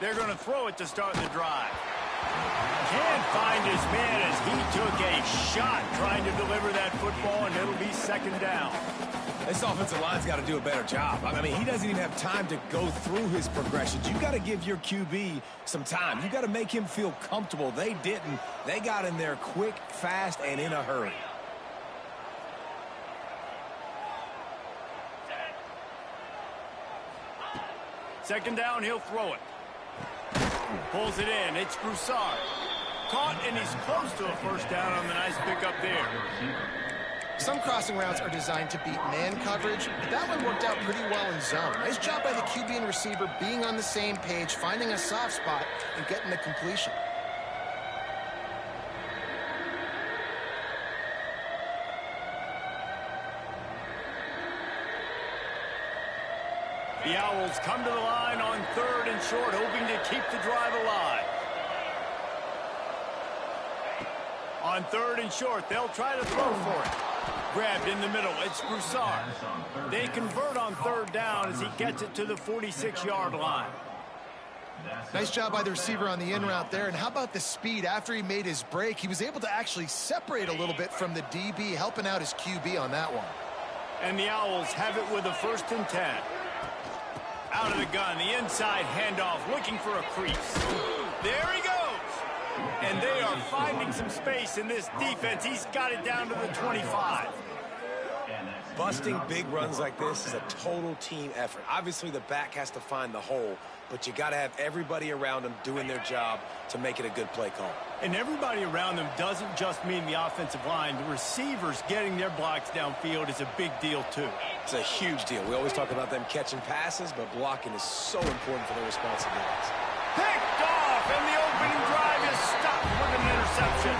They're going to throw it to start the drive. Can't find his man as he took a shot trying to deliver that football, and it'll be second down. This offensive line's got to do a better job. I mean, he doesn't even have time to go through his progressions. You've got to give your QB some time. You've got to make him feel comfortable. They didn't. They got in there quick, fast, and in a hurry. Second down, he'll throw it. Pulls it in. It's Broussard. Caught, and he's close to a first down on the nice pickup there. Some crossing routes are designed to beat man coverage, but that one worked out pretty well in zone. Nice job by the QB and receiver being on the same page, finding a soft spot, and getting the completion. The Owls come to the line on 3rd and short, hoping to keep the drive alive. On 3rd and short, they'll try to throw for it. Grabbed in the middle, it's Broussard. They convert on 3rd down as he gets it to the 46-yard line. Nice job by the receiver on the in route there. And how about the speed after he made his break? He was able to actually separate a little bit from the DB, helping out his QB on that one. And the Owls have it with a 1st and 10. Out of the gun, the inside handoff, looking for a crease. There he goes. And they are finding some space in this defense. He's got it down to the 25. Busting big runs like this is a total team effort. Obviously, the back has to find the hole, but you got to have everybody around them doing their job to make it a good play call. And everybody around them doesn't just mean the offensive line. The receivers getting their blocks downfield is a big deal, too. It's a huge deal. We always talk about them catching passes, but blocking is so important for their responsibilities. Picked off, and the opening drive is stopped with an interception.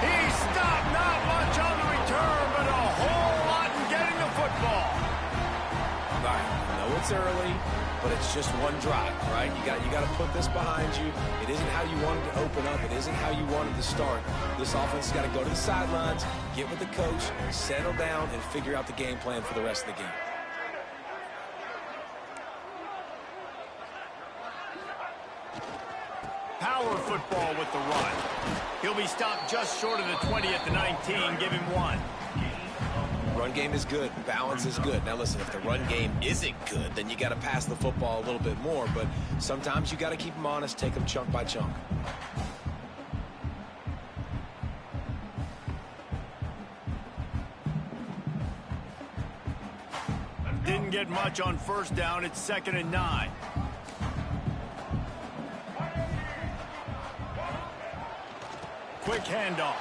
He stopped not much on the return, but a whole lot in getting the football. All right, I know it's early, but it's just one drive, right? You got to put this behind you. It isn't how you wanted to open up. It isn't how you wanted to start. This offense has got to go to the sidelines, get with the coach, settle down, and figure out the game plan for the rest of the game. Power football with the run. He'll be stopped just short of the 20 at the 19. Give him 1. Run game is good. Balance is good. Now, listen, if the run game isn't good, then you got to pass the football a little bit more. But sometimes you got to keep them honest, take them chunk by chunk. Didn't get much on 1st down. It's 2nd and 9. Quick handoff.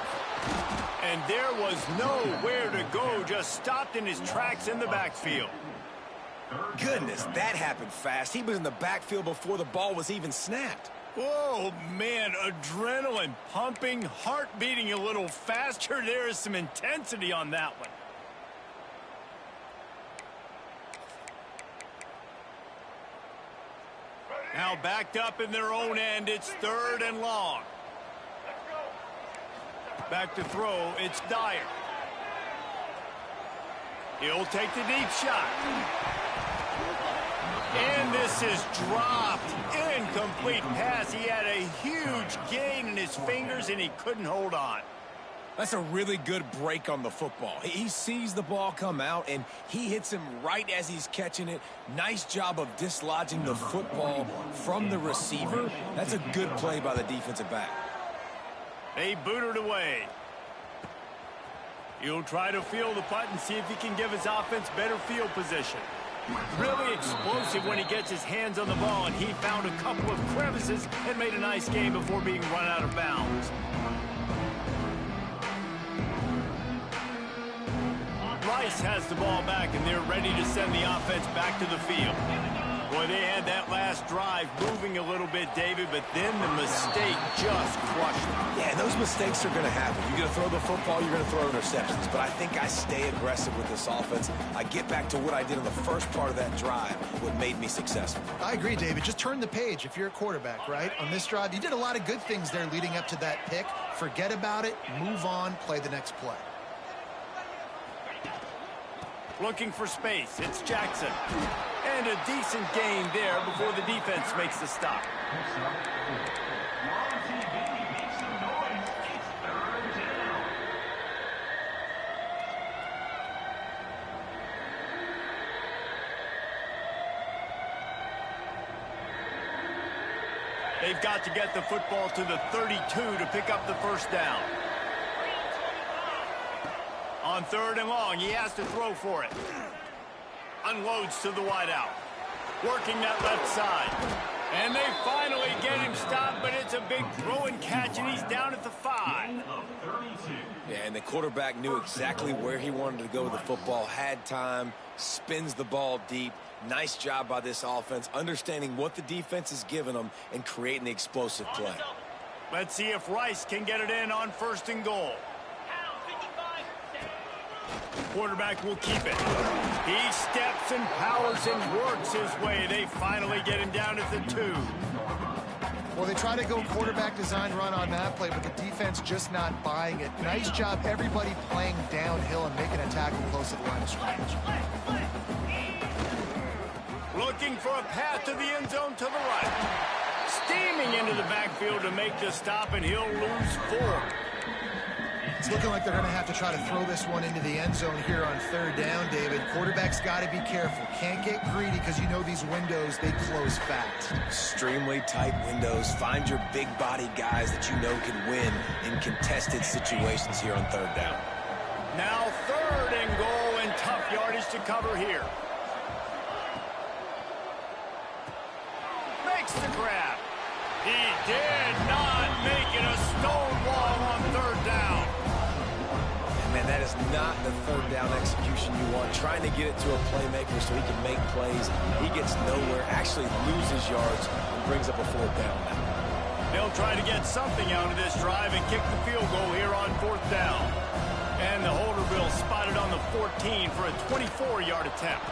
And there was nowhere to go, just stopped in his tracks in the backfield. Goodness, that happened fast. He was in the backfield before the ball was even snapped. Oh, man, adrenaline pumping, heart beating a little faster. There is some intensity on that one. Now backed up in their own end, it's 3rd and long. Back to throw, it's Dyer. He'll take the deep shot. And this is dropped. Incomplete pass. He had a huge gain in his fingers, and he couldn't hold on. That's a really good break on the football. He sees the ball come out, and he hits him right as he's catching it. Nice job of dislodging the football from the receiver. That's a good play by the defensive back. They boot it away. He'll try to field the punt and see if he can give his offense better field position. Really explosive when he gets his hands on the ball, and he found a couple of crevices and made a nice game before being run out of bounds. Rice has the ball back, and they're ready to send the offense back to the field. Boy, they had that last drive moving a little bit, David, but then the mistake just crushed them. Yeah, those mistakes are going to happen. You're going to throw the football, you're going to throw interceptions. But I think I stay aggressive with this offense. I get back to what I did in the first part of that drive, what made me successful. I agree, David. Just turn the page if you're a quarterback, right? On this drive, you did a lot of good things there leading up to that pick. Forget about it, move on, play the next play. Looking for space, it's Jackson. And a decent gain there before the defense makes the stop. They've got to get the football to the 32 to pick up the first down. On 3rd and long, he has to throw for it. Unloads to the wideout. Working that left side. And they finally get him stopped, but it's a big throw and catch, and he's down at the 5. Yeah, and the quarterback knew exactly where he wanted to go with the football, had time, spins the ball deep. Nice job by this offense, understanding what the defense is giving them and creating the explosive play. Let's see if Rice can get it in on 1st and goal. Quarterback will keep it. He steps and powers and works his way. They finally get him down at the 2. Well, they try to go quarterback design run on that play, but the defense just not buying it. Nice job, everybody playing downhill and making a tackle close to the line of scrimmage. Looking for a path to the end zone to the right. Steaming into the backfield to make the stop, and he'll lose 4. It's looking like they're going to have to try to throw this one into the end zone here on 3rd down, David. Quarterback's got to be careful. Can't get greedy because you know these windows, they close fast. Extremely tight windows. Find your big body guys that you know can win in contested situations here on 3rd down. Now 3rd and goal, and tough yardage to cover here. Makes the grab. He did not make it a stonewall on 3rd down. Man, that is not the 3rd down execution you want. Trying to get it to a playmaker so he can make plays. He gets nowhere, actually loses yards, and brings up a 4th down. They'll try to get something out of this drive and kick the field goal here on 4th down. And the Holderville spotted on the 14 for a 24-yard attempt.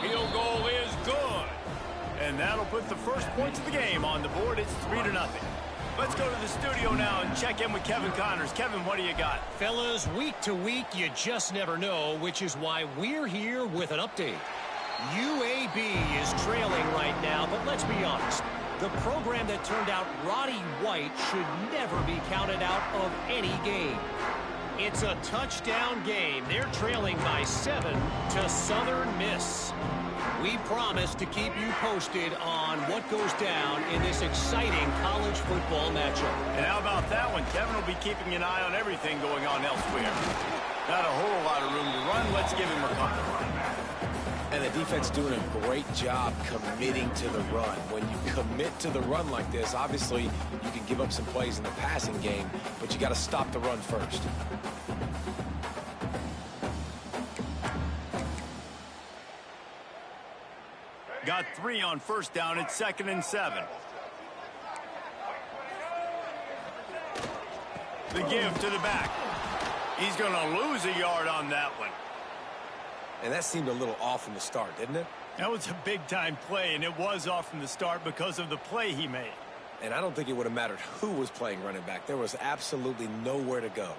Field goal is good. And that'll put the first points of the game on the board. It's 3-0. Let's go to the studio now and check in with Kevin Connors. Kevin, what do you got? Fellas, week to week, you just never know, which is why we're here with an update. UAB is trailing right now, but let's be honest. The program that turned out Roddy White should never be counted out of any game. It's a touchdown game. They're trailing by 7 to Southern Miss. We promise to keep you posted on what goes down in this exciting college football matchup. And how about that one? Kevin will be keeping an eye on everything going on elsewhere. Not a whole lot of room to run. Let's give him a punt. And the defense doing a great job committing to the run. When you commit to the run like this, obviously you can give up some plays in the passing game, but you got to stop the run first. Got 3 on 1st down. It's 2nd and 7. The give to the back. He's going to lose a yard on that one. And that seemed a little off from the start, didn't it? That was a big-time play, and it was off from the start because of the play he made. And I don't think it would have mattered who was playing running back. There was absolutely nowhere to go.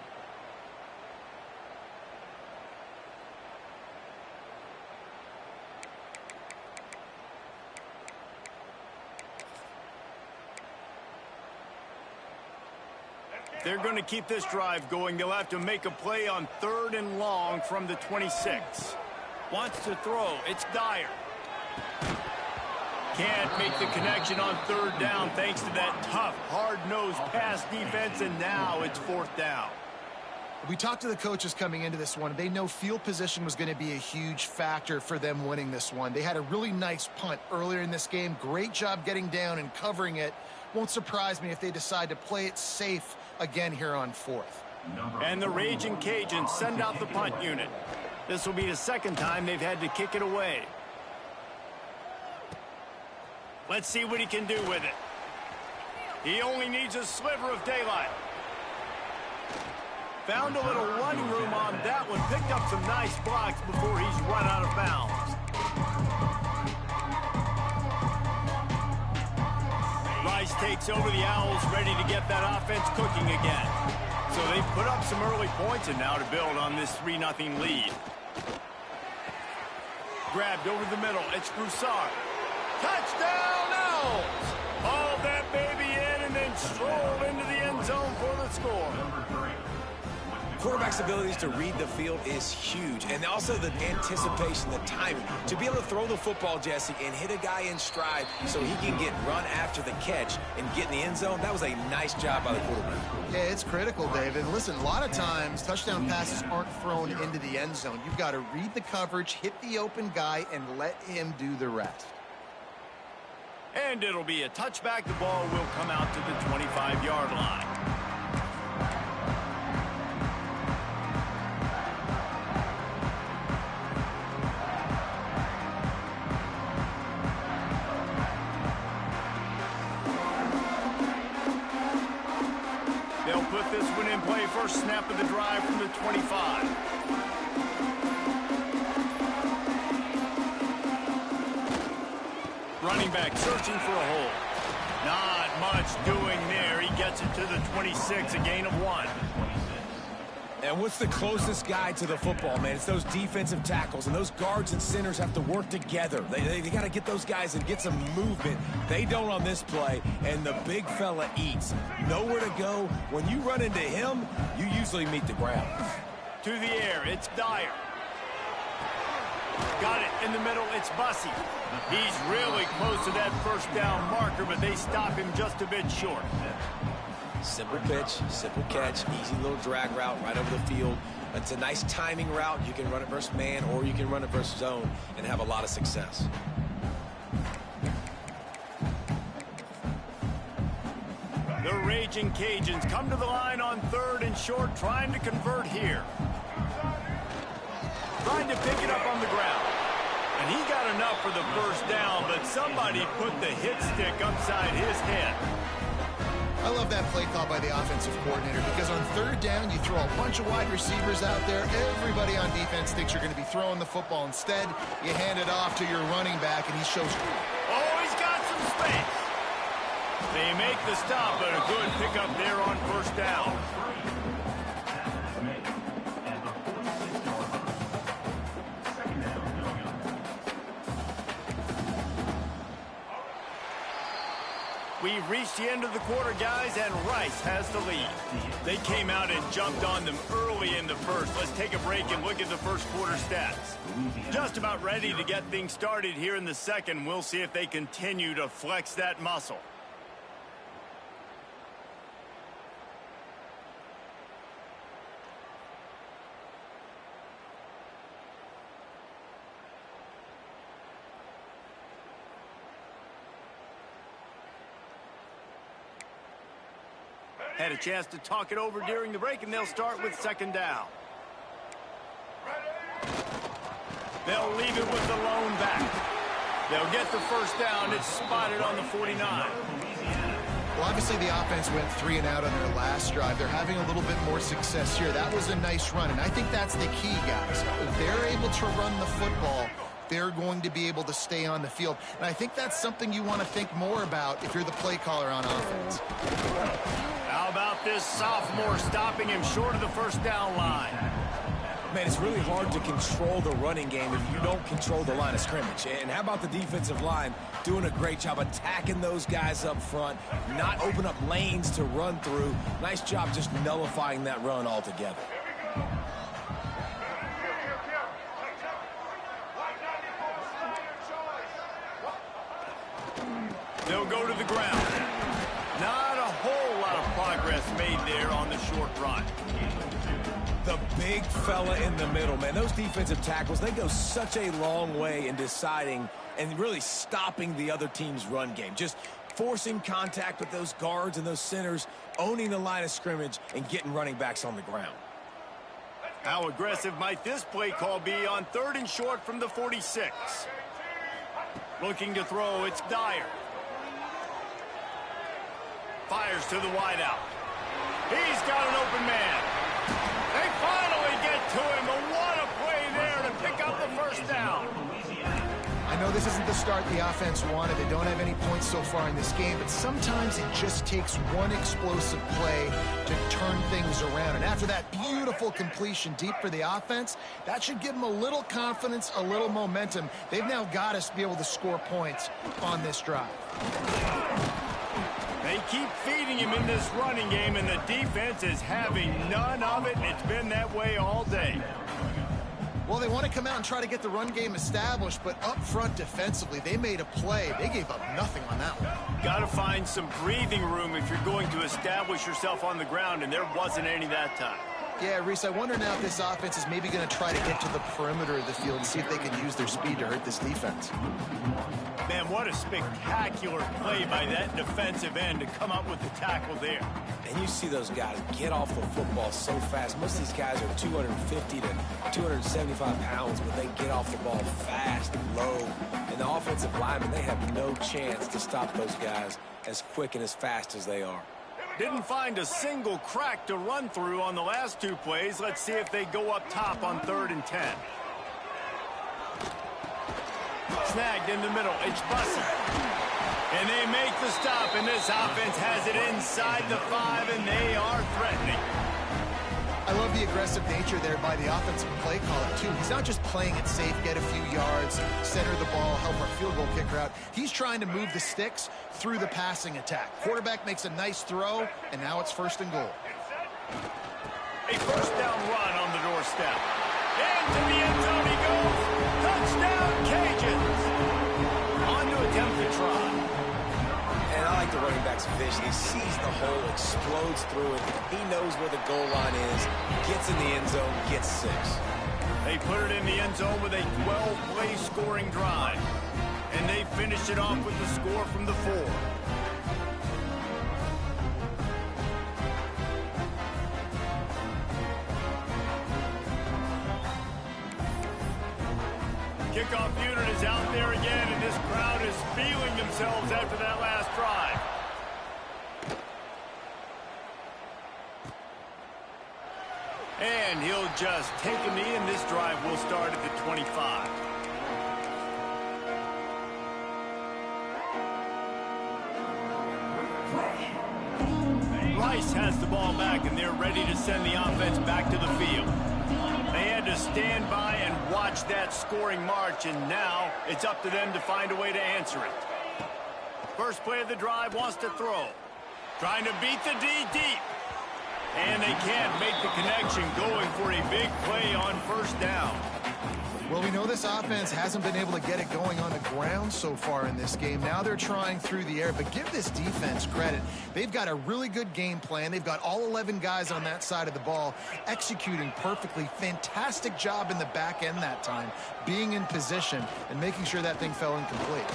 They're going to keep this drive going. They'll have to make a play on 3rd and long from the 26. Wants to throw. It's Dyer. Can't make the connection on 3rd down thanks to that tough, hard-nosed pass defense, and now it's 4th down. We talked to the coaches coming into this one. They know field position was going to be a huge factor for them winning this one. They had a really nice punt earlier in this game. Great job getting down and covering it. Won't surprise me if they decide to play it safe again here on 4th. And the Raging Cajuns send out the punt unit. This will be the 2nd time they've had to kick it away. Let's see what he can do with it. He only needs a sliver of daylight. Found a little running room on that one. Picked up some nice blocks before he's run out of bounds. Rice takes over the Owls, ready to get that offense cooking again. So they've put up some early points, and now to build on this 3-0 lead. Grabbed over the middle. It's Broussard. Touchdown, Owls! Hauled that baby in and then strolled into the end zone for the score. Quarterback's abilities to read the field is huge, and also the anticipation, the timing. To be able to throw the football, Jesse, and hit a guy in stride so he can get run after the catch and get in the end zone, that was a nice job by the quarterback. Yeah, it's critical, David. Listen, a lot of times touchdown passes aren't thrown into the end zone. You've got to read the coverage, hit the open guy, and let him do the rest. And it'll be a touchback. The ball will come out to the 25-yard line. They'll put this one in play. First snap of the drive from the 25. Running back searching for a hole. Not much doing there. He gets it to the 26, a gain of 1. And what's the closest guy to the football, man? It's those defensive tackles, and those guards and centers have to work together. They got to get those guys and get some movement. They don't on this play, and the big fella eats. Nowhere to go. When you run into him, you usually meet the ground. To the air, it's Dyer. Got it in the middle, it's Bussey. He's really close to that first down marker, but they stop him just a bit short. Simple pitch, simple catch, easy little drag route right over the field. It's a nice timing route. You can run it versus man, or you can run it versus zone and have a lot of success. The Raging Cajuns come to the line on 3rd and short, trying to convert here. Trying to pick it up on the ground. And he got enough for the first down, but somebody put the hit stick upside his head. I love that play call by the offensive coordinator because on 3rd down, you throw a bunch of wide receivers out there. Everybody on defense thinks you're going to be throwing the football. Instead, you hand it off to your running back, and he shows. Oh, he's got some space. They make the stop, but a good pickup there on first down. We've reached the end of the quarter, guys, and Rice has the lead. They came out and jumped on them early in the first. Let's take a break and look at the first quarter stats. Just about ready to get things started here in the second. We'll see if they continue to flex that muscle. Had a chance to talk it over during the break, and they'll start with 2nd down. They'll leave it with the lone back. They'll get the first down. It's spotted on the 49. Well, obviously the offense went 3 and out on their last drive. They're having a little bit more success here. That was a nice run, and I think that's the key, guys. If they're able to run the football, they're going to be able to stay on the field. And I think that's something you want to think more about if you're the play caller on offense. How about this sophomore stopping him short of the first down line? Man, it's really hard to control the running game if you don't control the line of scrimmage. And how about the defensive line doing a great job attacking those guys up front, not open up lanes to run through. Nice job just nullifying that run altogether. They'll go to the ground. Not a whole lot of progress made there on the short run. The big fella in the middle, man. Those defensive tackles, they go such a long way in deciding and really stopping the other team's run game. Just forcing contact with those guards and those centers, owning the line of scrimmage, and getting running backs on the ground. How aggressive might this play call be on 3rd and short from the 46? Looking to throw, it's Dyer. Fires to the wideout. He's got an open man. They finally get to him, but what a play there to pick up the first down. I know know this isn't the start the offense wanted. They don't have any points so far in this game, but sometimes it just takes one explosive play to turn things around. And after that beautiful completion deep for the offense, that should give them a little confidence, a little momentum. They've now got us to be able to score points on this drive. They keep feeding him in this running game, and the defense is having none of it, and it's been that way all day. Well, they want to come out and try to get the run game established, but up front defensively, they made a play. They gave up nothing on that one. Got to find some breathing room if you're going to establish yourself on the ground, and there wasn't any that time. Yeah, Reese, I wonder now if this offense is maybe going to try to get to the perimeter of the field and see if they can use their speed to hurt this defense. Man, what a spectacular play by that defensive end to come up with the tackle there. And you see those guys get off the football so fast. Most of these guys are 250 to 275 pounds, but they get off the ball fast and low. And the offensive linemen, they have no chance to stop those guys as quick and as fast as they are. Didn't find a single crack to run through on the last two plays. Let's see if they go up top on 3rd and 10. Snagged in the middle. It's Bussey. And they make the stop, and this offense has it inside the 5, and they are threatening. I love the aggressive nature there by the offensive play caller, too. He's not just playing it safe, get a few yards, center the ball, help our field goal kicker out. He's trying to move the sticks through the passing attack. Quarterback makes a nice throw, and now it's 1st and goal. A 1st down run on the doorstep. Into the end zone he goes. Touchdown, Cajuns. On to attempt the try. And I like the running back's vision. He sees the hole, explodes through it. He knows where the goal line is, gets in the end zone, gets 6. They put it in the end zone with a 12-play scoring drive. And they finished it off with the score from the 4. Kickoff unit is out there again, and this crowd is feeling themselves after that last drive. And he'll just take a knee, and this drive will start at the 25. Rice has the ball back, and they're ready to send the offense back to the field. They had to stand by and watch that scoring march, and now it's up to them to find a way to answer it. First play of the drive, wants to throw. Trying to beat the D deep. And they can't make the connection, going for a big play on 1st down. Well, we know this offense hasn't been able to get it going on the ground so far in this game. Now they're trying through the air, but give this defense credit. They've got a really good game plan. They've got all 11 guys on that side of the ball executing perfectly. Fantastic job in the back end that time, being in position and making sure that thing fell incomplete.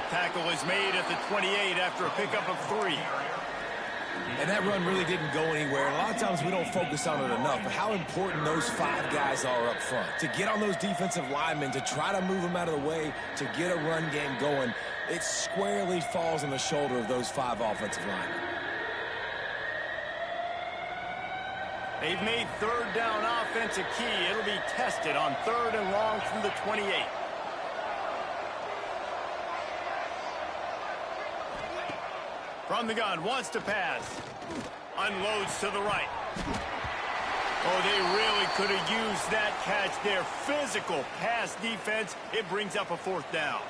Tackle is made at the 28 after a pickup of 3. And that run really didn't go anywhere. A lot of times we don't focus on it enough, but how important those 5 guys are up front. To get on those defensive linemen, to try to move them out of the way, to get a run game going, it squarely falls on the shoulder of those 5 offensive linemen. They've made 3rd down offense a key. It'll be tested on 3rd and long from the 28. From the gun, wants to pass. Unloads to the right. Oh, they really could have used that catch there. Physical pass defense. It brings up a 4th down.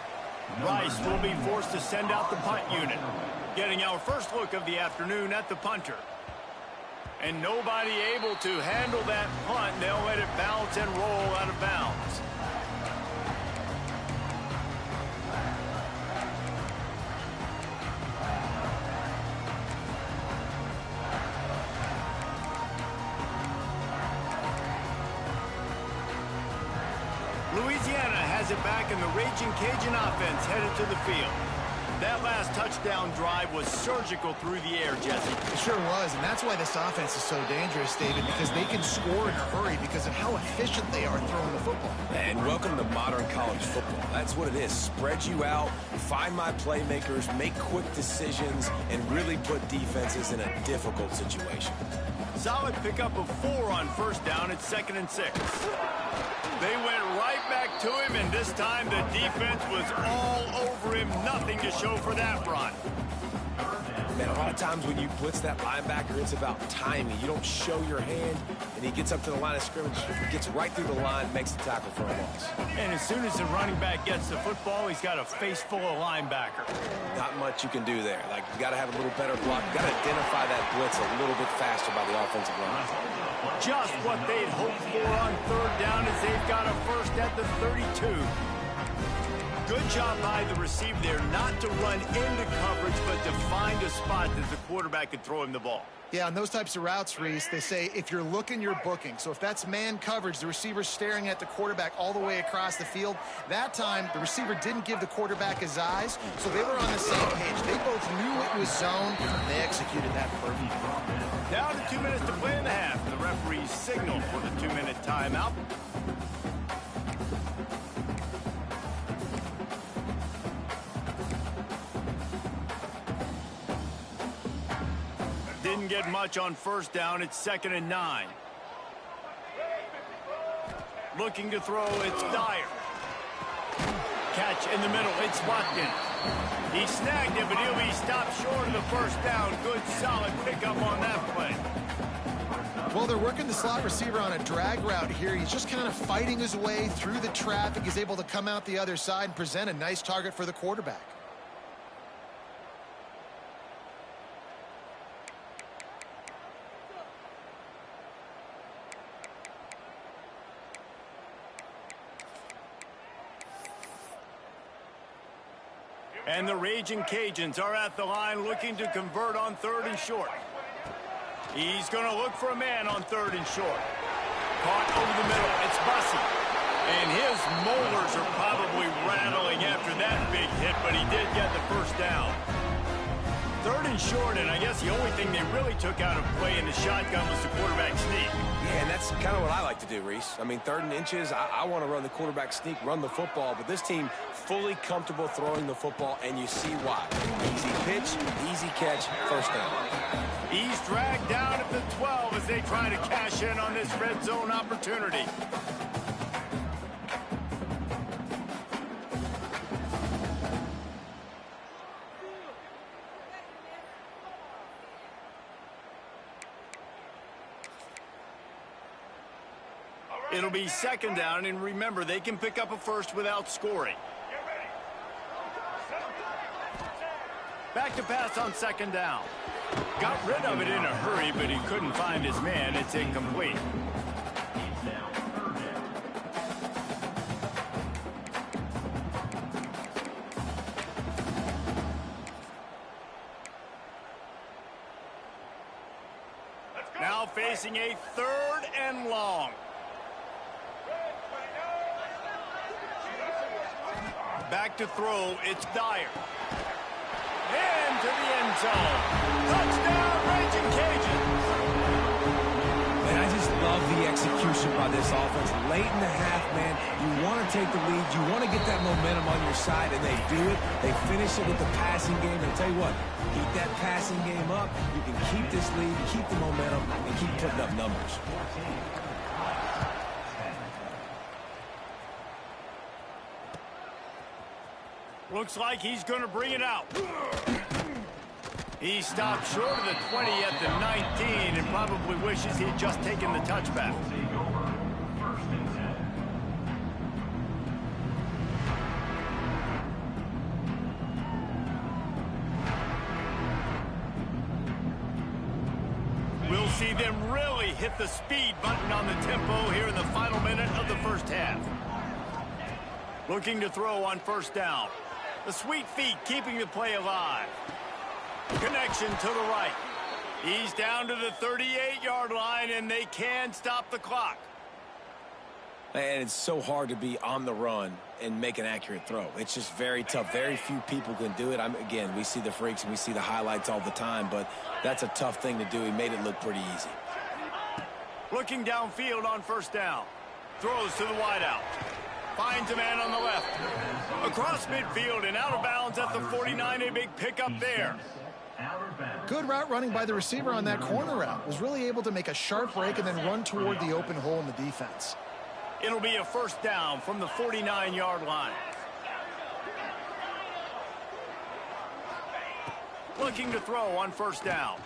Rice will be forced to send out the punt unit. Getting our first look of the afternoon at the punter. And nobody able to handle that punt. They'll let it bounce and roll out of bounds. Louisiana has it back, and the Raging Cajun offense headed to the field. That last touchdown drive was surgical through the air, Jesse. It sure was, and that's why this offense is so dangerous, David, because they can score in a hurry because of how efficient they are throwing the football. And welcome to modern college football. That's what it is. Spread you out, find my playmakers, make quick decisions, and really put defenses in a difficult situation. Solid pickup of 4 on 1st down at 2nd and 6. They went right back to him, and this time the defense was all over him. Nothing to show for that run. Man, a lot of times when you blitz that linebacker, it's about timing. You don't show your hand, and he gets up to the line of scrimmage, gets right through the line, makes the tackle for a loss. And as soon as the running back gets the football, he's got a face full of linebacker. Not much you can do there. Like, you got to have a little better block. You got to identify that blitz a little bit faster by the offensive line. Just what they'd hoped for on third down as they've got a first at the 32. Good job by the receiver there not to run into coverage, but to find a spot that the quarterback could throw him the ball. Yeah, on those types of routes, Reese, they say if you're looking, you're booking. So if that's man coverage, the receiver's staring at the quarterback all the way across the field. That time, the receiver didn't give the quarterback his eyes, so they were on the same page. They both knew it was zone. They executed that perfectly. Down to 2 minutes to play in the half. The referees signal for the 2-minute timeout. Didn't get much on first down. It's 2nd and 9. Looking to throw, it's Dyer. Catch in the middle, it's Watkins. He snagged it, but he'll be stopped short of the first down. Good, solid pickup on that play. Well, they're working the slot receiver on a drag route here. He's just kind of fighting his way through the traffic. He's able to come out the other side and present a nice target for the quarterback. And the Raging Cajuns are at the line looking to convert on 3rd and short. He's going to look for a man on 3rd and short. Caught over the middle. It's Bussey. And his molars are probably rattling after that big hit, but he did get the first down. 3rd and short, and I guess the only thing they really took out of play in the shotgun was the quarterback sneak. Yeah, and that's kind of what I like to do, Reese. I mean, 3rd and inches, I want to run the quarterback sneak, run the football, but this team fully comfortable throwing the football, and you see why. Easy pitch, easy catch, first down. He's dragged down at the 12 as they try to cash in on this red zone opportunity. It'll be 2nd down, and remember, they can pick up a first without scoring. Back to pass on 2nd down. Got rid of it in a hurry, but he couldn't find his man. It's incomplete. Now facing a 3rd and long. Back to throw, it's Dyer. Into the end zone. Touchdown, Raging Cajuns. Man, I just love the execution by this offense. Late in the half, man, you want to take the lead. You want to get that momentum on your side, and they do it. They finish it with the passing game. And I'll tell you what, keep that passing game up. You can keep this lead, keep the momentum, and keep putting up numbers. Looks like he's going to bring it out. He stopped short of the 20 at the 19 and probably wishes he'd just taken the touchback. We'll see them really hit the speed button on the tempo here in the final minute of the first half. Looking to throw on 1st down. The sweet feet keeping the play alive. Connection to the right. He's down to the 38-yard line, and they can stop the clock. And it's so hard to be on the run and make an accurate throw. It's just very tough. Very few people can do it. Again, we see the freaks and we see the highlights all the time, but that's a tough thing to do. He made it look pretty easy. Looking downfield on 1st down. Throws to the wideout. Finds a man on the left. Across midfield and out of bounds at the 49. A big pickup there. Good route running by the receiver on that corner route. Was really able to make a sharp break and then run toward the open hole in the defense. It'll be a first down from the 49-yard line. Looking to throw on first down.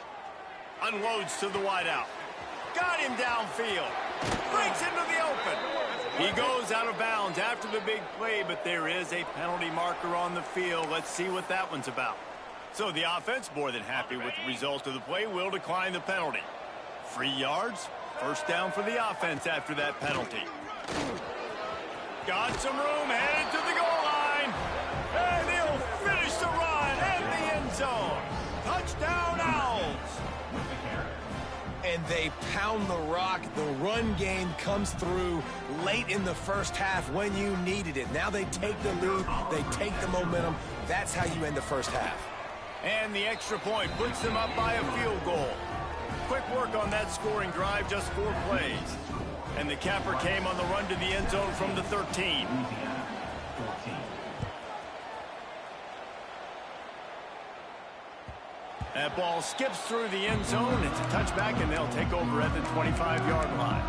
Unloads to the wideout. Got him downfield. Breaks into the open. He goes out of bounds after the big play, but there is a penalty marker on the field. Let's see what that one's about. So the offense, more than happy with the result of the play, will decline the penalty. 3 yards, first down for the offense after that penalty. Got some room, headed to the goal line. And he'll finish the run in the end zone. Touchdown, Owls. And they pound the rock. The run game comes through late in the first half when you needed it. Now they take the lead. They take the momentum. That's how you end the first half. And the extra point puts them up by a field goal. Quick work on that scoring drive, just 4 plays. And the capper came on the run to the end zone from the 13. That ball skips through the end zone. It's a touchback, and they'll take over at the 25-yard line.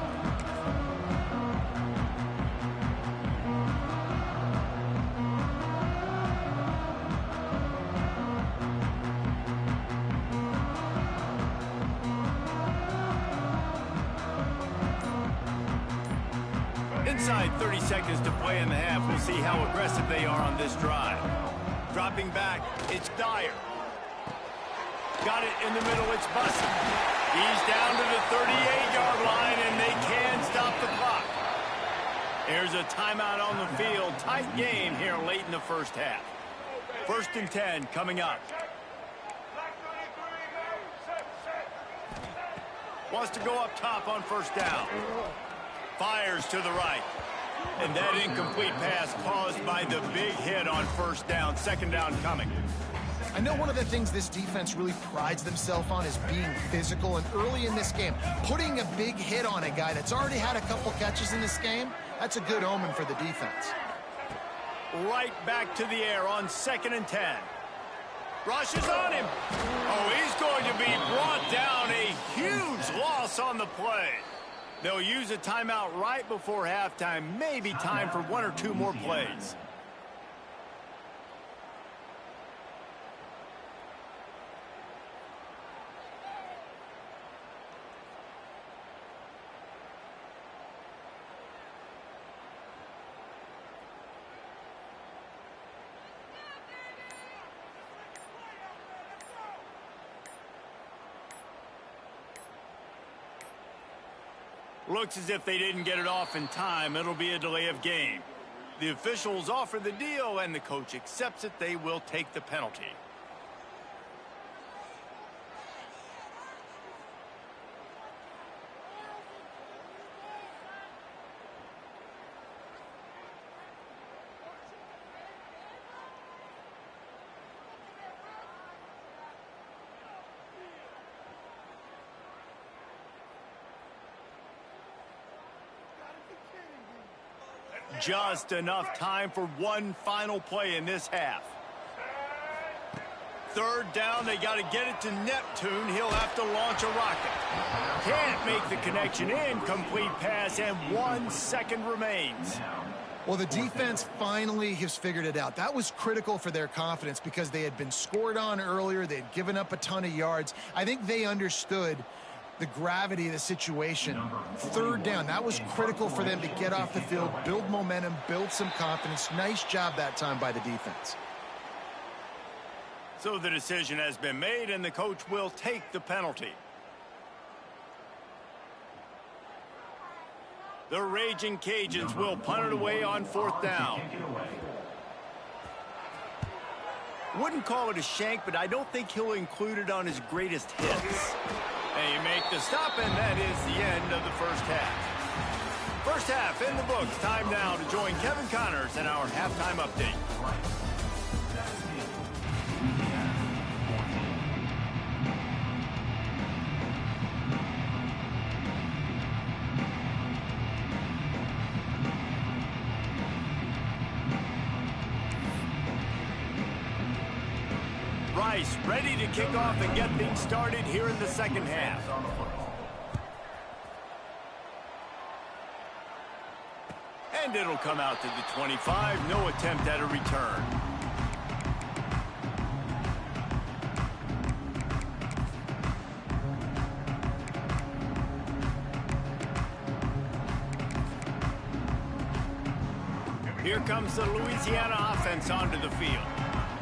Inside 30 seconds to play in the half. We'll see how aggressive they are on this drive. Dropping back, it's Dyer. Got it in the middle, it's Bussey. He's down to the 38-yard line, and they can stop the clock. There's a timeout on the field. Tight game here late in the first half. 1st and 10 coming up. Wants to go up top on first down. Fires to the right. And that incomplete pass caused by the big hit on first down. 2nd down coming. I know one of the things this defense really prides themselves on is being physical, and early in this game, putting a big hit on a guy that's already had a couple catches in this game, that's a good omen for the defense. Right back to the air on 2nd and 10. Rushes on him. Oh, he's going to be brought down. A huge loss on the play. They'll use a timeout right before halftime. Maybe time for 1 or 2 more plays. Looks as if they didn't get it off in time. It'll be a delay of game. The officials offer the deal, and the coach accepts it. They will take the penalty. Just enough time for one final play in this half. 3rd down, they got to get it to Neptune. He'll have to launch a rocket. Can't make the connection. Incomplete pass, and 1 second remains. Well, the defense finally has figured it out. That was critical for their confidence because they had been scored on earlier. They had given up a ton of yards. I think they understood the gravity of the situation. 3rd down, that was critical for them to get off the field, build momentum, build some confidence. Nice job that time by the defense. So the decision has been made, and the coach will take the penalty. The Raging Cajuns will punt it away on 4th down. Wouldn't call it a shank, but I don't think he'll include it on his greatest hits. They make the stop, and that is the end of the first half. First half in the books. Time now to join Kevin Connors in our halftime update. Rice ready to kick off and get things started here in the second half. And it'll come out to the 25. No attempt at a return. Here comes the Louisiana offense onto the field.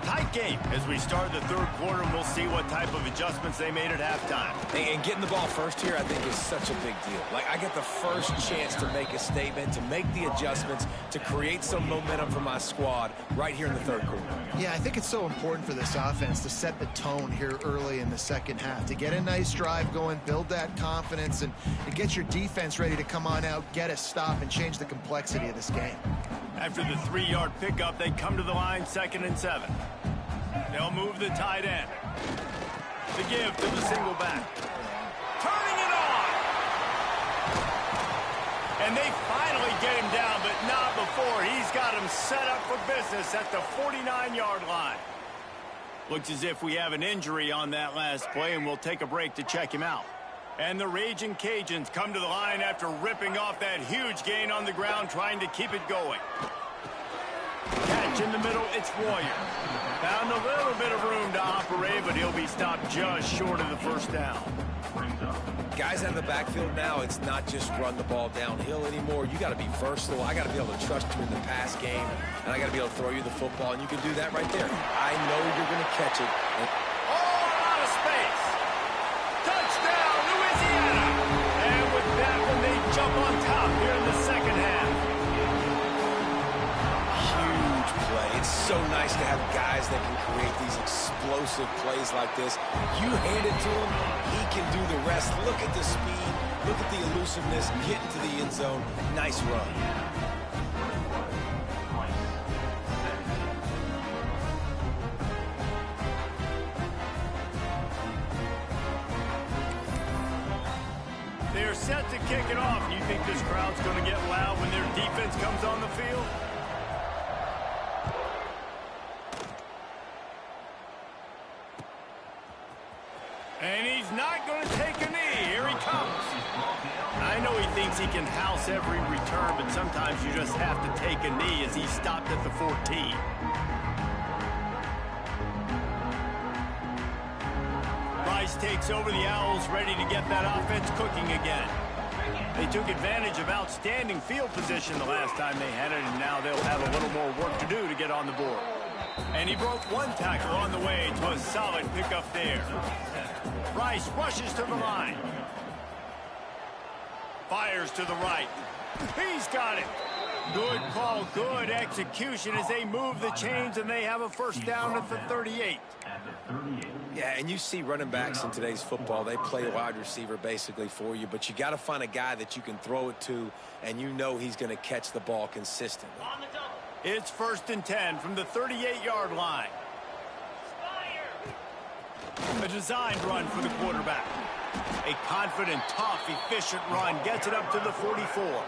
Tight game as we start the third quarter, and we'll see what type of adjustments they made at halftime. And getting the ball first here, I think, is such a big deal. Like, I get the first chance to make a statement, to make the adjustments, to create some momentum for my squad right here in the third quarter. Yeah, I think it's so important for this offense to set the tone here early in the second half, to get a nice drive going, build that confidence, and get your defense ready to come on out, get a stop, and change the complexity of this game. After the 3-yard pickup, they come to the line 2nd and 7. They'll move the tight end. The give to the single back. Turning it on! And they finally get him down, but not before. He's got him set up for business at the 49-yard line. Looks as if we have an injury on that last play, and we'll take a break to check him out. And the Raging Cajuns come to the line after ripping off that huge gain on the ground, trying to keep it going. Catch in the middle, it's Warrior. Found a little bit of room to operate, but he'll be stopped just short of the first down. Guys out of the backfield now, it's not just run the ball downhill anymore. You got to be versatile. I got to be able to trust you in the pass game, and I got to be able to throw you the football, and you can do that right there. I know you're going to catch it. Out of space. Touchdown, Louisiana. And with that one, they jump on top here in the second half. Huge play. It's so nice to have guys that can create these explosive plays like this. You hand it to him, he can do the rest. Look at the speed. Look at the elusiveness. Get into the end zone. Nice run. They're set to kick it off. You think this crowd's going to get loud when their defense comes on the field? And he's not going to take a knee. Here he comes. I know he thinks he can house every return, but sometimes you just have to take a knee as he stopped at the 14. Rice takes over the Owls, ready to get that offense cooking again. They took advantage of outstanding field position the last time they had it, and now they'll have a little more work to do to get on the board. And he broke one tackle on the way to a solid pickup there. Rice rushes to the line. Fires to the right. He's got it. Good call, good execution as they move the chains, and they have a first down at the 38. Yeah, and you see running backs in today's football, they play wide receiver basically for you, but you got to find a guy that you can throw it to, and you know he's going to catch the ball consistently. It's 1st and 10 from the 38-yard line. A designed run for the quarterback. A confident, tough, efficient run gets it up to the 44.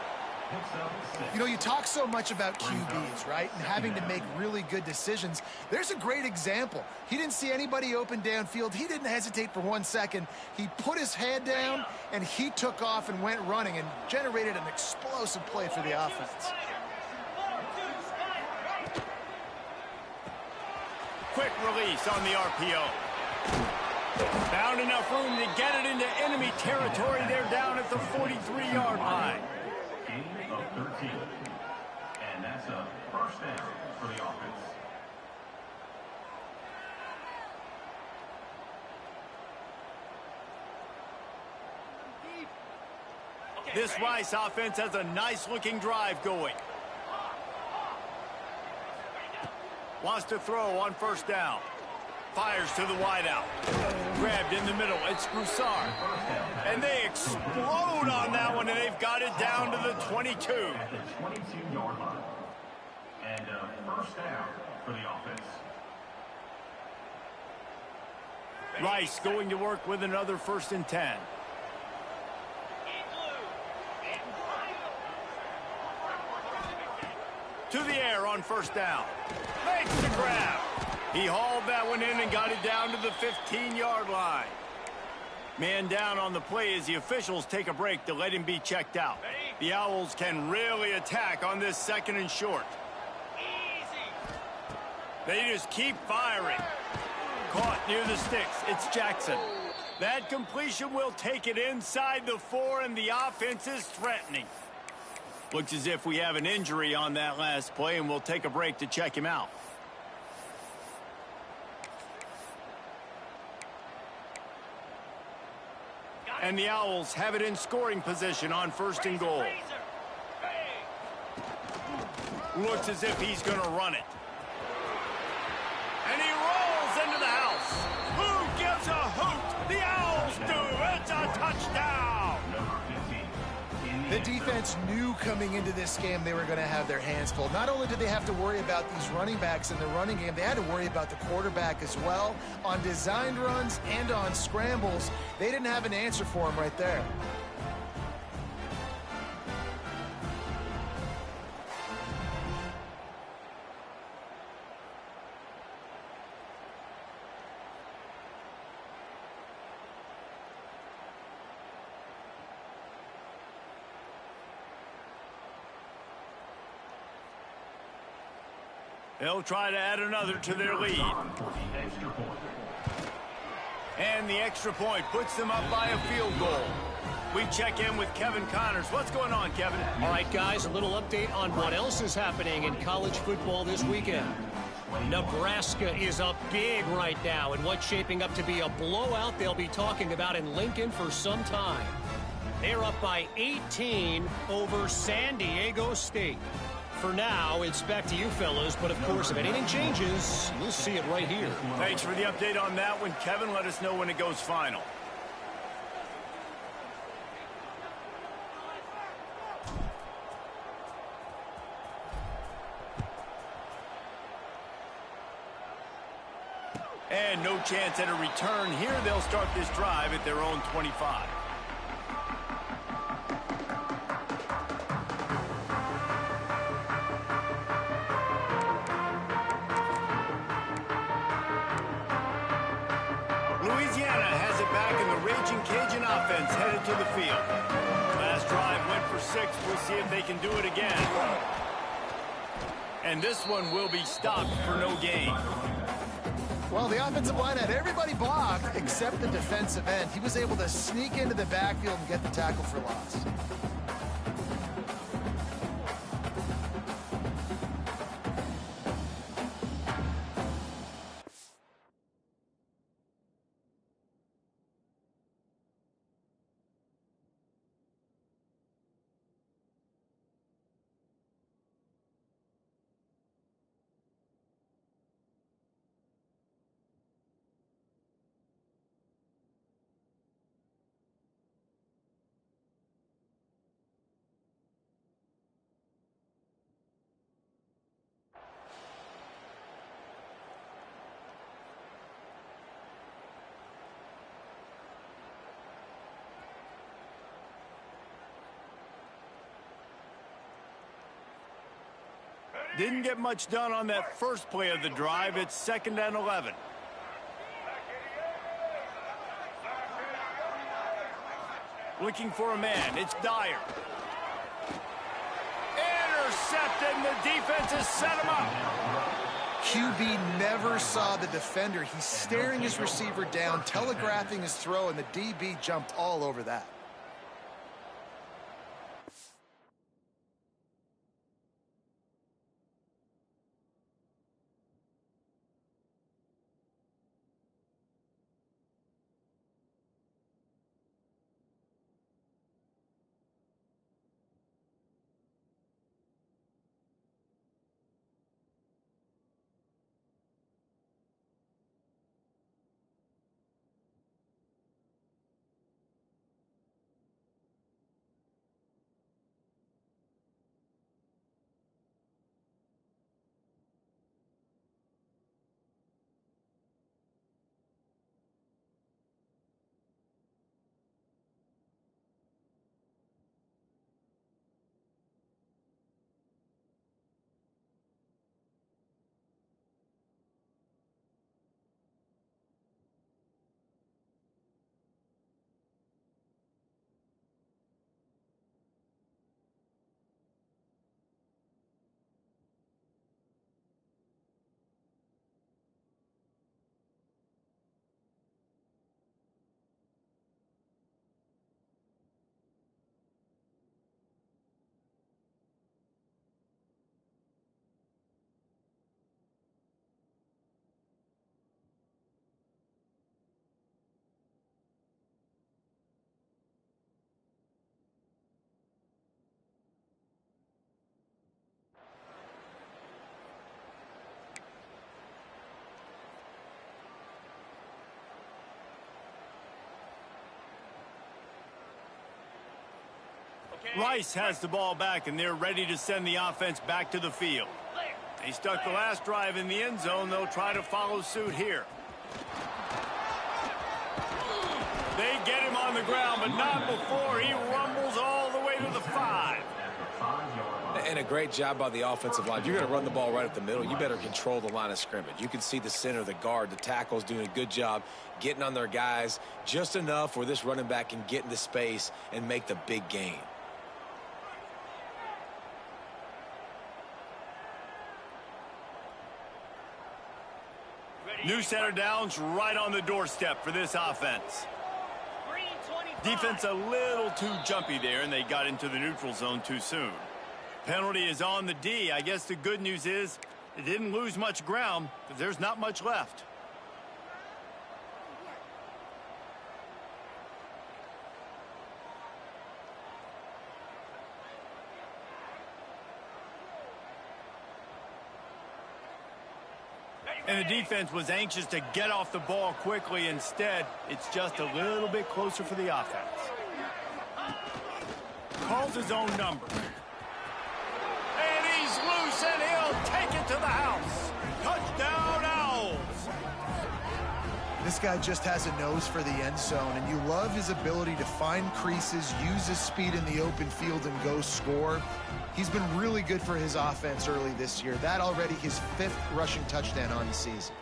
You know, you talk so much about QBs, right? And having to make really good decisions. There's a great example. He didn't see anybody open downfield. He didn't hesitate for 1 second. He put his head down, and he took off and went running and generated an explosive play for the offense. Quick release on the RPO. Found enough room to get it into enemy territory. They're down at the 43-yard line. Gain of 13. And that's a first down for the offense. This Rice offense has a nice-looking drive going. Wants to throw on first down. Fires to the wideout. Grabbed in the middle. It's Broussard. And they explode on that one, and they've got it down to the 22. At the 22-yard line. And first down for the offense. Rice going to work with another 1st and 10. To the air on first down. Makes the grab. He hauled that one in and got it down to the 15-yard line. Man down on the play as the officials take a break to let him be checked out. The Owls can really attack on this 2nd and short. They just keep firing. Caught near the sticks. It's Jackson. That completion will take it inside the 4, and the offense is threatening. Looks as if we have an injury on that last play, and we'll take a break to check him out. And the Owls have it in scoring position on 1st and goal. Looks as if he's going to run it. And he rolls into the house. Who gives a hoot? The Owls do. It's a touchdown. The defense knew coming into this game they were going to have their hands full. Not only did they have to worry about these running backs in the running game, they had to worry about the quarterback as well. On designed runs and on scrambles, they didn't have an answer for him right there. They'll try to add another to their lead. And the extra point puts them up by a field goal. We check in with Kevin Connors. What's going on, Kevin? All right, guys, a little update on what else is happening in college football this weekend. Nebraska is up big right now in what's shaping up to be a blowout they'll be talking about in Lincoln for some time. They're up by 18 over San Diego State. For now, it's back to you fellas, but of course, if anything changes, we'll see it right here. Thanks for the update on that one, Kevin. Let us know when it goes final. And no chance at a return here. They'll start this drive at their own 25. Louisiana has it back, and the Raging Cajun offense headed to the field. Last drive went for 6. We'll see if they can do it again. And this one will be stopped for no gain. Well, the offensive line had everybody blocked except the defensive end. He was able to sneak into the backfield and get the tackle for loss. Didn't get much done on that first play of the drive. It's 2nd and 11. Looking for a man. It's Dyer. Intercepted, and the defense has set him up. QB never saw the defender. He's staring his receiver down, telegraphing his throw, and the DB jumped all over that. Rice has the ball back, and they're ready to send the offense back to the field. They stuck the last drive in the end zone. They'll try to follow suit here. They get him on the ground, but not before he rumbles all the way to the 5. And a great job by the offensive line. You're going to run the ball right up the middle. You better control the line of scrimmage. You can see the center, the guard, the tackles doing a good job getting on their guys just enough where this running back can get into space and make the big gain. New center downs right on the doorstep for this offense. Defense a little too jumpy there, and they got into the neutral zone too soon. Penalty is on the D. I guess the good news is they didn't lose much ground, but there's not much left. And the defense was anxious to get off the ball quickly. Instead, it's just a little bit closer for the offense. Calls his own number. And he's loose, and he'll take it to the house. Touchdown, Owls. This guy just has a nose for the end zone, and you love his ability to find creases, use his speed in the open field, and go score. He's been really good for his offense early this year. That already his 5th rushing touchdown on the season.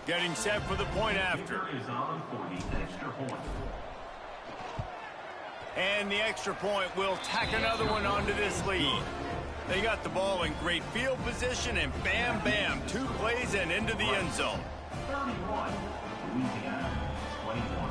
Getting set for the point after. Is on for the extra point. And the extra point will tack another one onto this lead. They got the ball in great field position, and bam, bam, 2 plays and into the end zone. 31, Louisiana, 21.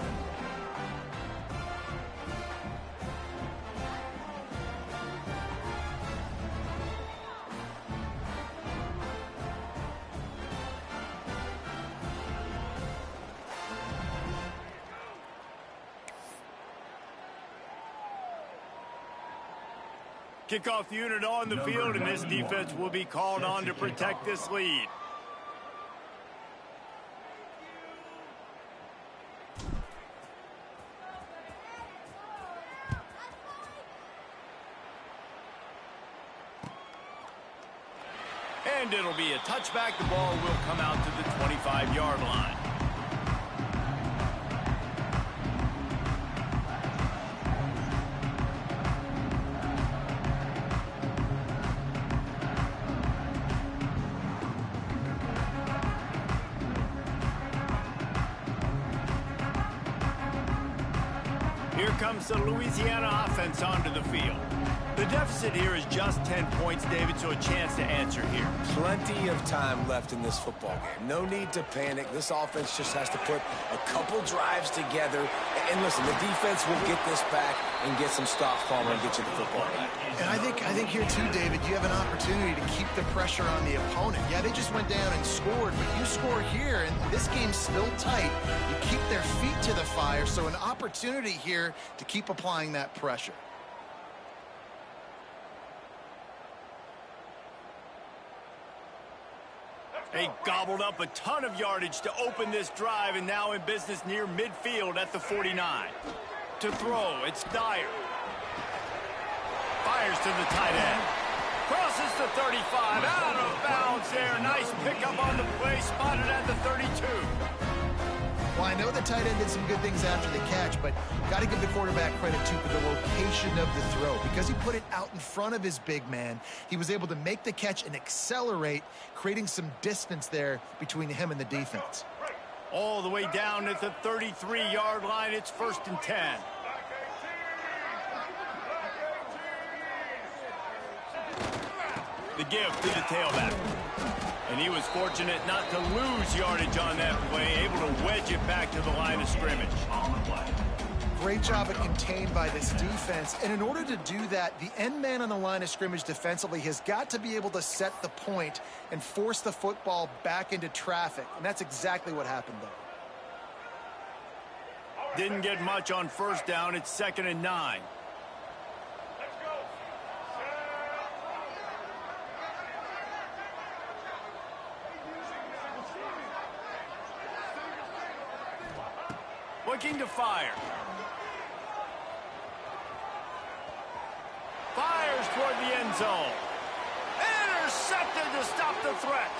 Kickoff unit on the field, and this defense will be called on to protect this lead. And it'll be a touchback. The ball will come out to the 25-yard line. Here comes the Louisiana offense onto the field. The deficit here is just 10 points, David, so a chance to answer here. Plenty of time left in this football game. No need to panic. This offense just has to put a couple drives together. And listen, the defense will get this back and get some stops following and get you the football back. And I think here too, David, you have an opportunity to keep the pressure on the opponent. Yeah, they just went down and scored, but you score here, and this game's still tight. You keep their feet to the fire, so an opportunity here to keep applying that pressure. They gobbled up a ton of yardage to open this drive, and now in business near midfield at the 49. To throw, it's Dyer. Fires to the tight end. Crosses the 35, out of bounds there. Nice pickup on the play, spotted at the 32. Well, I know the tight end did some good things after the catch, but got to give the quarterback credit, too, for the location of the throw. Because he put it out in front of his big man, he was able to make the catch and accelerate, creating some distance there between him and the defense. All the way down at the 33-yard line, it's 1st and 10. The give to the tailback. And he was fortunate not to lose yardage on that play, able to wedge it back to the line of scrimmage. Great job at contained by this defense. And in order to do that, the end man on the line of scrimmage defensively has got to be able to set the point and force the football back into traffic. And that's exactly what happened there. Didn't get much on 1st down. It's 2nd and 9. Looking to fire. Fires toward the end zone. Intercepted to stop the threat.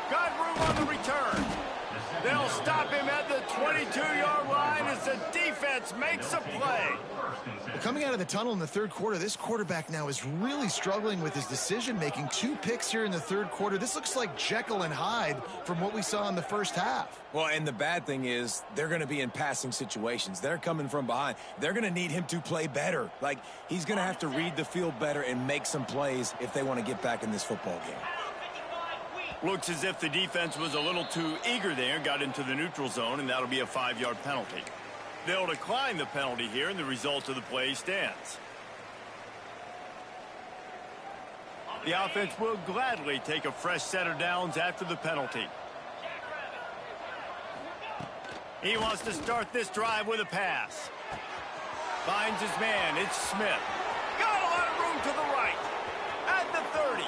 Got room on the return. They'll stop him at the 22-yard line as the defense makes a play. Well, coming out of the tunnel in the third quarter, this quarterback now is really struggling with his decision-making. 2 picks here in the third quarter. This looks like Jekyll and Hyde from what we saw in the first half. Well, and the bad thing is they're going to be in passing situations. They're coming from behind. They're going to need him to play better. Like, he's going to have to read the field better and make some plays if they want to get back in this football game. Looks as if the defense was a little too eager there, got into the neutral zone, and that'll be a 5-yard penalty. They'll decline the penalty here, and the result of the play stands. The offense will gladly take a fresh set of downs after the penalty. He wants to start this drive with a pass. Finds his man. It's Smith. Got a lot of room to the right. At the 30.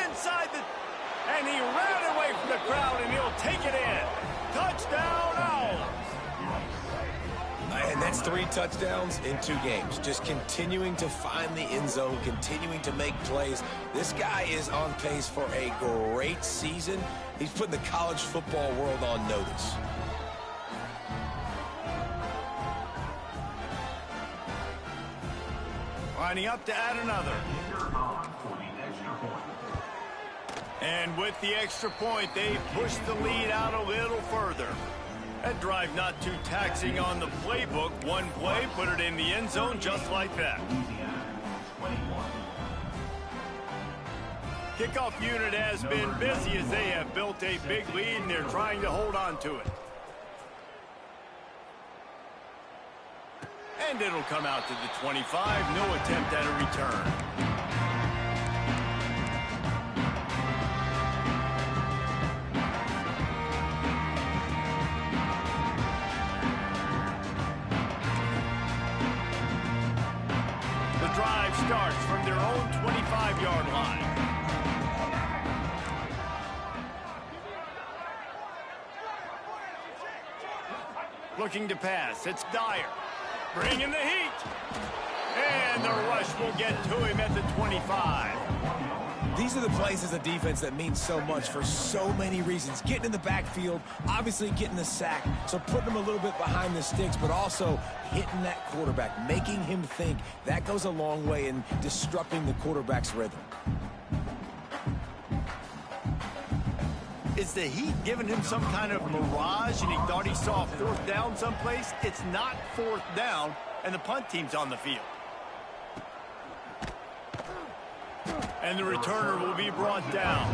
Inside the... And he ran away from the crowd, and he'll take it in. Touchdown, Owls. And that's 3 touchdowns in 2 games. Just continuing to find the end zone, continuing to make plays. This guy is on pace for a great season. He's putting the college football world on notice. Lining up to add another. And with the extra point, they push the lead out a little further. That drive not too taxing on the playbook. One play, put it in the end zone just like that. Kickoff unit has been busy as they have built a big lead, and they're trying to hold on to it. And it'll come out to the 25. No attempt at a return. Drive starts from their own 25-yard line. Looking to pass. It's Dyer. Bringing the heat. And the rush will get to him at the 25. These are the plays as a defense that mean so much for so many reasons. Getting in the backfield, obviously getting the sack, so putting them a little bit behind the sticks, but also hitting that quarterback, making him think. That goes a long way in disrupting the quarterback's rhythm. Is the heat giving him some kind of mirage and he thought he saw 4th down someplace? It's not 4th down, and the punt team's on the field. And the returner will be brought down.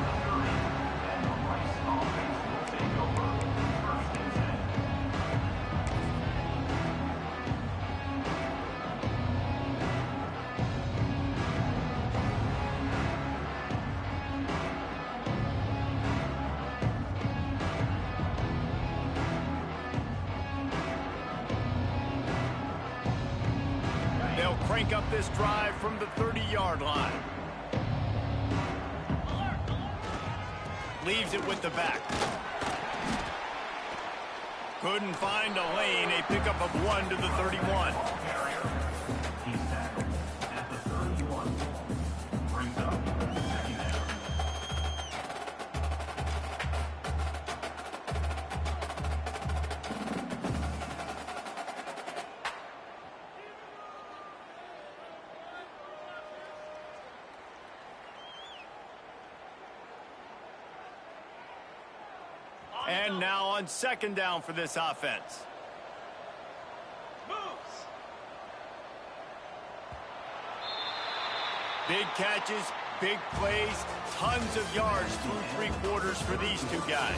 They'll crank up this drive from the 30-yard line. Leaves it with the back. Couldn't find a lane. A pickup of 1 to the 31. He's tackled at the 31. Brings up 2nd down. And now on 2nd down for this offense. Big catches, big plays, tons of yards through 3 quarters for these 2 guys.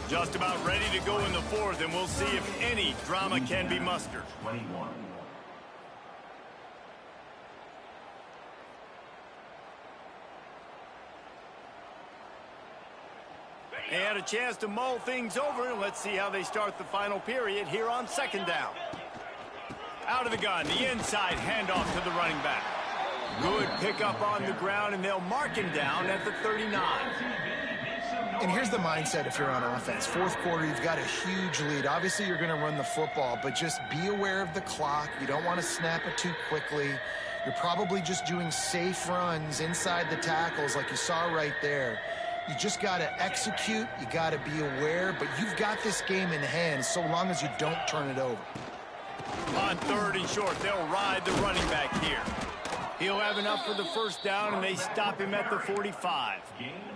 Just about ready to go in the 4th, and we'll see if any drama can be mustered. 21. They had a chance to mull things over. Let's see how they start the final period here on 2nd down. Out of the gun, the inside handoff to the running back. Good pickup on the ground, and they'll mark him down at the 39. And here's the mindset if you're on offense. Fourth quarter, you've got a huge lead. Obviously, you're going to run the football, but just be aware of the clock. You don't want to snap it too quickly. You're probably just doing safe runs inside the tackles like you saw right there. You just got to execute. You got to be aware, but you've got this game in hand so long as you don't turn it over. On 3rd and short, they'll ride the running back here. He'll have enough for the first down, and they stop him at the 45.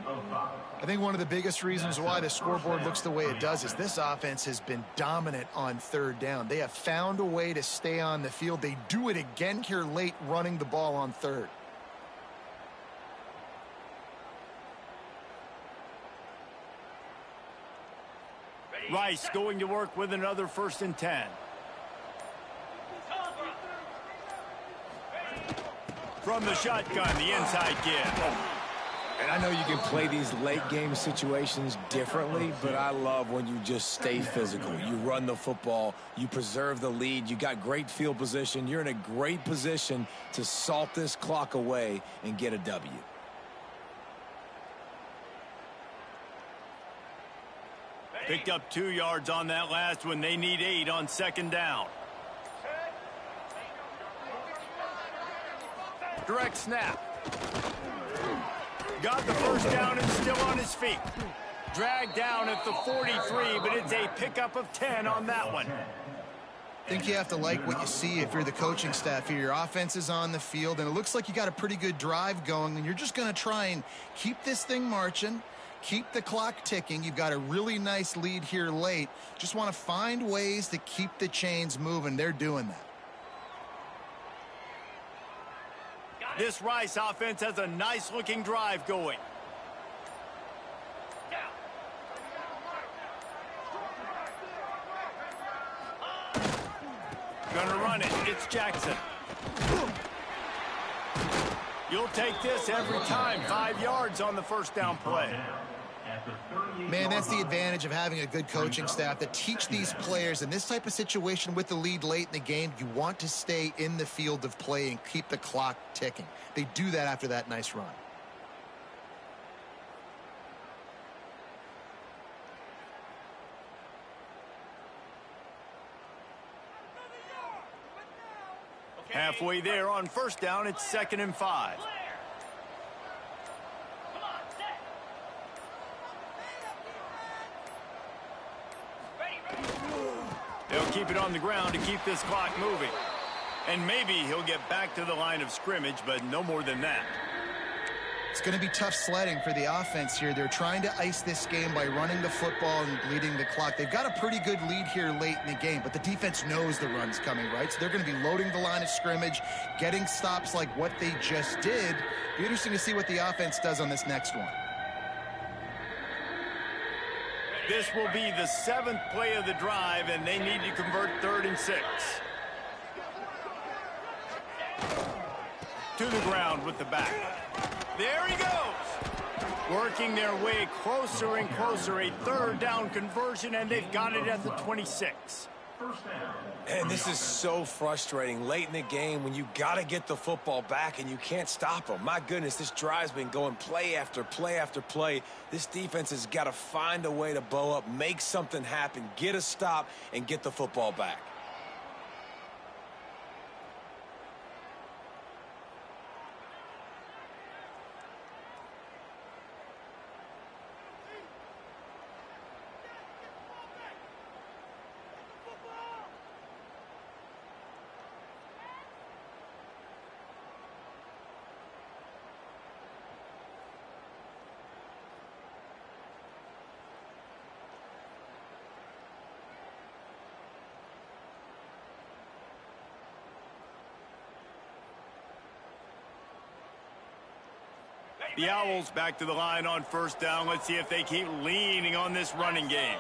I think one of the biggest reasons why the scoreboard looks the way it does is this offense has been dominant on 3rd down. They have found a way to stay on the field. They do it again here late, running the ball on 3rd. Rice going to work with another 1st and 10. From the shotgun, the inside give. And I know you can play these late game situations differently, but I love when you just stay physical. You run the football, you preserve the lead, you got great field position. You're in a great position to salt this clock away and get a W. Picked up 2 yards on that last one. They need 8 on 2nd down. Direct snap. Got the first down and still on his feet. Dragged down at the 43, but it's a pickup of 10 on that one. I think you have to like what you see if you're the coaching staff here. Your offense is on the field, and it looks like you got a pretty good drive going, and you're just going to try and keep this thing marching, keep the clock ticking. You've got a really nice lead here late. Just want to find ways to keep the chains moving. They're doing that. This Rice offense has a nice-looking drive going. Gonna run it. It's Jackson. You'll take this every time. 5 yards on the first down play. Man, that's the advantage of having a good coaching staff that teach these players in this type of situation with the lead late in the game. You want to stay in the field of play and keep the clock ticking. They do that after that nice run. Halfway there on first down, it's 2nd and 5. They'll keep it on the ground to keep this clock moving. And maybe he'll get back to the line of scrimmage, but no more than that. It's going to be tough sledding for the offense here. They're trying to ice this game by running the football and bleeding the clock. They've got a pretty good lead here late in the game, but the defense knows the run's coming, right? So they're going to be loading the line of scrimmage, getting stops like what they just did. Be interesting to see what the offense does on this next one. This will be the 7th play of the drive, and they need to convert 3rd and 6. To the ground with the back. There he goes. Working their way closer and closer. A 3rd down conversion, and they've got it at the 26. And this is so frustrating late in the game when you got to get the football back and you can't stop them. My goodness, this drive's been going play after play after play. This defense has got to find a way to bow up, make something happen, get a stop, and get the football back. The Owls back to the line on first down. Let's see if they keep leaning on this running game.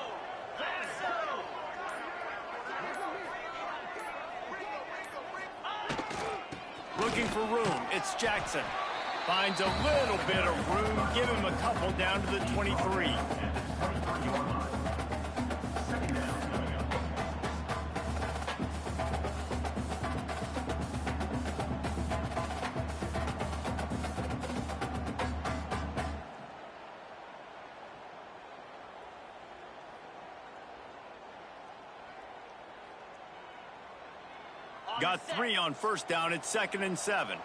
Looking for room. It's Jackson. Finds a little bit of room. Give him a couple down to the 23. Got 3 on first down. It's 2nd and 7.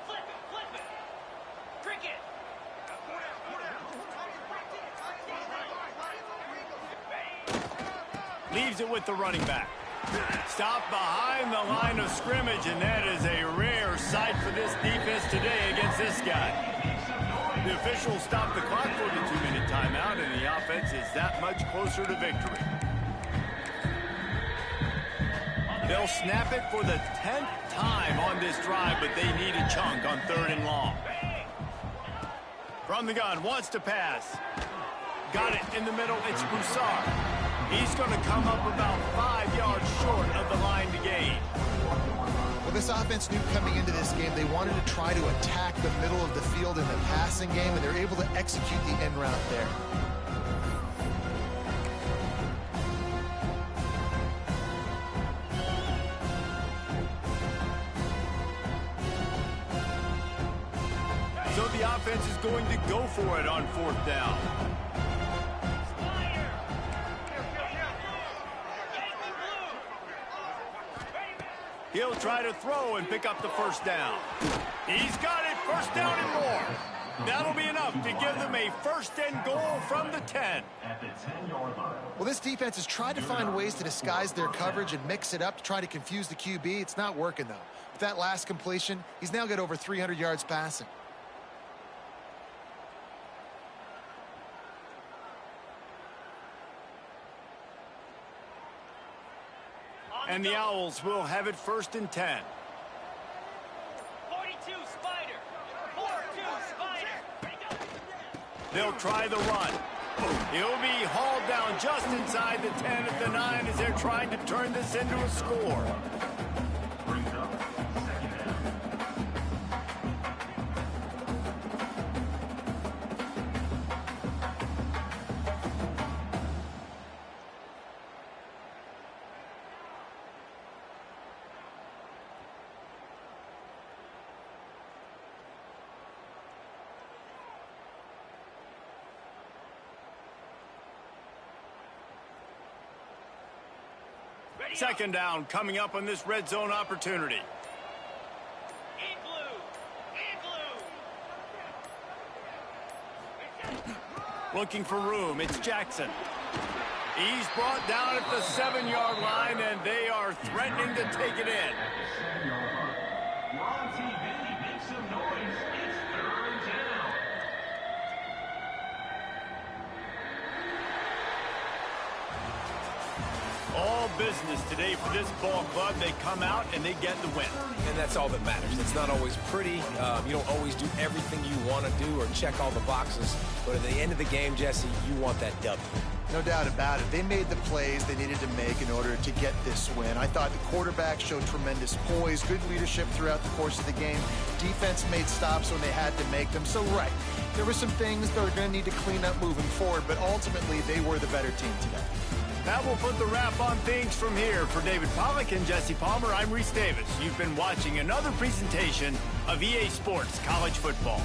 Flip it. Cricket. Leaves it with the running back. Stopped behind the line of scrimmage, and that is a rare sight for this defense today against this guy. The officials stopped the clock for the 2-minute timeout, and the offense is that much closer to victory. They'll snap it for the 10th time on this drive, but they need a chunk on 3rd and long. From the gun, wants to pass. Got it in the middle. It's Broussard. He's going to come up about 5 yards short of the line to gain. Well, this offense knew coming into this game they wanted to try to attack the middle of the field in the passing game, and they're able to execute the end route there. So the offense is going to go for it on 4th down. He'll try to throw and pick up the 1st down. He's got it, 1st down and more. That'll be enough to give them a 1st and goal from the 10. At the 10-yard line. Well, this defense has tried to find ways to disguise their coverage and mix it up to try to confuse the QB. It's not working, though. With that last completion, he's now got over 300 yards passing. And the Owls will have it 1st and 10. 42 Spider. 42 Spider. They'll try the run. He'll be hauled down just inside the 10 at the 9 as they're trying to turn this into a score. Brings up 2nd down. Ready 2nd down coming up on this red zone opportunity. Looking for room. It's Jackson. He's brought down at the 7-yard line, and they are threatening to take it in. We're on TV. Make some noise. It's 3rd and down. All business today for this ball club. They come out and they get the win. And that's all that matters. It's not always pretty. You don't always do everything you want to do or check all the boxes. But at the end of the game, Jesse, you want that W. No doubt about it. They made the plays they needed to make in order to get this win. I thought the quarterback showed tremendous poise, good leadership throughout the course of the game. Defense made stops when they had to make them. So, right, there were some things they're going to need to clean up moving forward, but ultimately they were the better team today. That will put the wrap on things from here. For David Pollack and Jesse Palmer, I'm Reese Davis. You've been watching another presentation of EA Sports College Football.